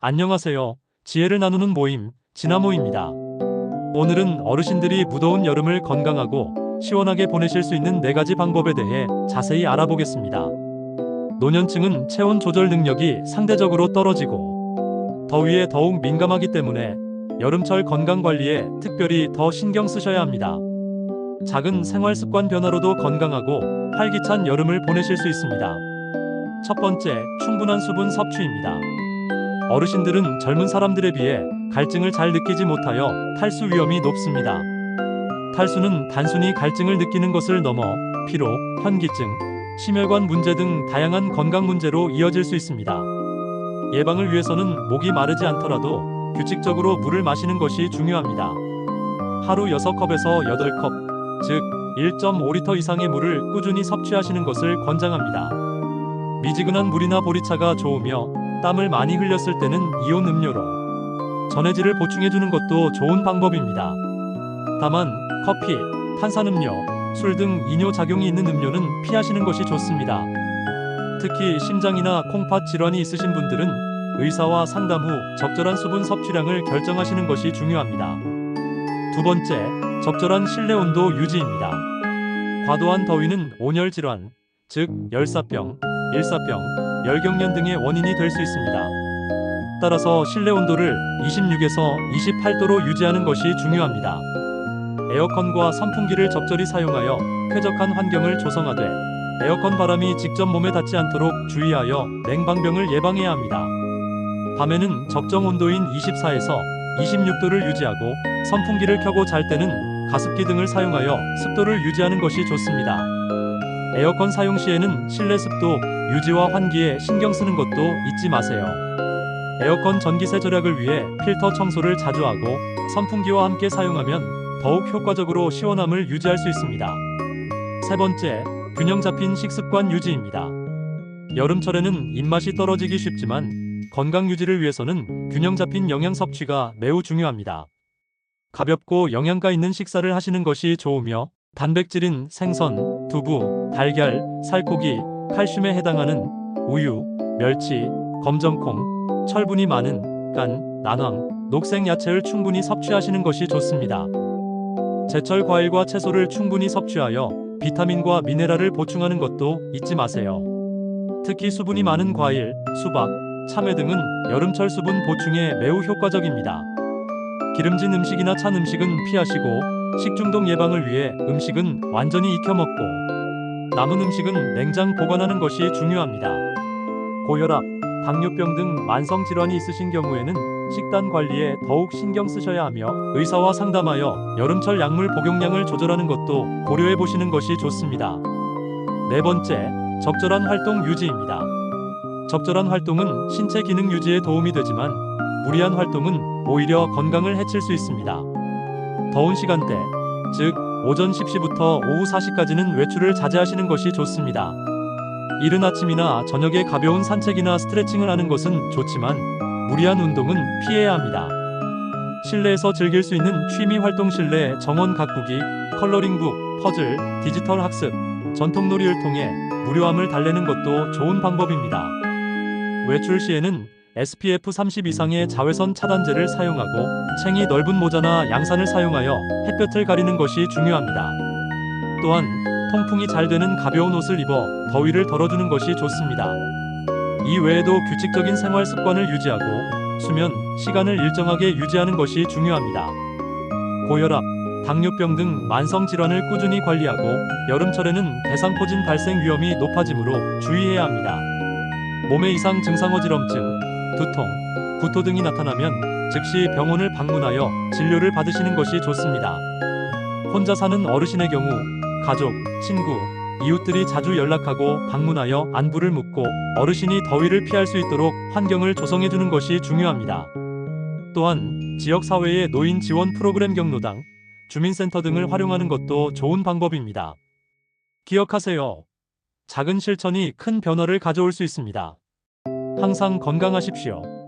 안녕하세요. 지혜를 나누는 모임, 지나모입니다. 오늘은 어르신들이 무더운 여름을 건강하고 시원하게 보내실 수 있는 4가지 방법에 대해 자세히 알아보겠습니다. 노년층은 체온 조절 능력이 상대적으로 떨어지고 더위에 더욱 민감하기 때문에 여름철 건강 관리에 특별히 더 신경 쓰셔야 합니다. 작은 생활 습관 변화로도 건강하고 활기찬 여름을 보내실 수 있습니다. 첫 번째, 충분한 수분 섭취입니다. 어르신들은 젊은 사람들에 비해 갈증을 잘 느끼지 못하여 탈수 위험이 높습니다. 탈수는 단순히 갈증을 느끼는 것을 넘어 피로, 현기증, 심혈관 문제 등 다양한 건강 문제로 이어질 수 있습니다. 예방을 위해서는 목이 마르지 않더라도 규칙적으로 물을 마시는 것이 중요합니다. 하루 6컵에서 8컵, 즉 1.5리터 이상의 물을 꾸준히 섭취하시는 것을 권장합니다. 미지근한 물이나 보리차가 좋으며 땀을 많이 흘렸을 때는 이온 음료로 전해질을 보충해주는 것도 좋은 방법입니다. 다만 커피, 탄산음료, 술 등 이뇨 작용이 있는 음료는 피하시는 것이 좋습니다. 특히 심장이나 콩팥 질환이 있으신 분들은 의사와 상담 후 적절한 수분 섭취량을 결정하시는 것이 중요합니다. 두 번째, 적절한 실내 온도 유지입니다. 과도한 더위는 온열 질환, 즉 열사병, 일사병, 열경련 등의 원인이 될 수 있습니다. 따라서 실내 온도를 26에서 28도로 유지하는 것이 중요합니다. 에어컨과 선풍기를 적절히 사용하여 쾌적한 환경을 조성하되 에어컨 바람이 직접 몸에 닿지 않도록 주의하여 냉방병을 예방해야 합니다. 밤에는 적정 온도인 24에서 26도를 유지하고 선풍기를 켜고 잘 때는 가습기 등을 사용하여 습도를 유지하는 것이 좋습니다. 에어컨 사용 시에는 실내 습도 유지와 환기에 신경 쓰는 것도 잊지 마세요. 에어컨 전기세 절약을 위해 필터 청소를 자주 하고 선풍기와 함께 사용하면 더욱 효과적으로 시원함을 유지할 수 있습니다. 세 번째, 균형 잡힌 식습관 유지입니다. 여름철에는 입맛이 떨어지기 쉽지만 건강 유지를 위해서는 균형 잡힌 영양 섭취가 매우 중요합니다. 가볍고 영양가 있는 식사를 하시는 것이 좋으며 단백질인 생선, 두부, 달걀, 살코기, 칼슘에 해당하는 우유, 멸치, 검정콩, 철분이 많은 깐, 난황, 녹색 야채를 충분히 섭취하시는 것이 좋습니다. 제철 과일과 채소를 충분히 섭취하여 비타민과 미네랄을 보충하는 것도 잊지 마세요. 특히 수분이 많은 과일, 수박, 참외 등은 여름철 수분 보충에 매우 효과적입니다. 기름진 음식이나 찬 음식은 피하시고 식중독 예방을 위해 음식은 완전히 익혀 먹고 남은 음식은 냉장 보관하는 것이 중요합니다. 고혈압, 당뇨병 등 만성 질환이 있으신 경우에는 식단 관리에 더욱 신경 쓰셔야 하며 의사와 상담하여 여름철 약물 복용량을 조절하는 것도 고려해 보시는 것이 좋습니다. 네 번째, 적절한 활동 유지입니다. 적절한 활동은 신체 기능 유지에 도움이 되지만 무리한 활동은 오히려 건강을 해칠 수 있습니다. 더운 시간대, 즉 오전 10시부터 오후 4시까지는 외출을 자제하시는 것이 좋습니다. 이른 아침이나 저녁에 가벼운 산책이나 스트레칭을 하는 것은 좋지만 무리한 운동은 피해야 합니다. 실내에서 즐길 수 있는 취미 활동 실내 정원 가꾸기, 컬러링북, 퍼즐, 디지털 학습, 전통놀이를 통해 무료함을 달래는 것도 좋은 방법입니다. 외출 시에는 SPF 30 이상의 자외선 차단제를 사용하고 챙이 넓은 모자나 양산을 사용하여 햇볕을 가리는 것이 중요합니다. 또한 통풍이 잘 되는 가벼운 옷을 입어 더위를 덜어주는 것이 좋습니다. 이 외에도 규칙적인 생활 습관을 유지하고 수면, 시간을 일정하게 유지하는 것이 중요합니다. 고혈압, 당뇨병 등 만성 질환을 꾸준히 관리하고 여름철에는 대상포진 발생 위험이 높아지므로 주의해야 합니다. 몸에 이상 증상 어지럼증, 두통, 구토 등이 나타나면 즉시 병원을 방문하여 진료를 받으시는 것이 좋습니다. 혼자 사는 어르신의 경우 가족, 친구, 이웃들이 자주 연락하고 방문하여 안부를 묻고 어르신이 더위를 피할 수 있도록 환경을 조성해주는 것이 중요합니다. 또한 지역사회의 노인 지원 프로그램 경로당, 주민센터 등을 활용하는 것도 좋은 방법입니다. 기억하세요. 작은 실천이 큰 변화를 가져올 수 있습니다. 항상 건강하십시오.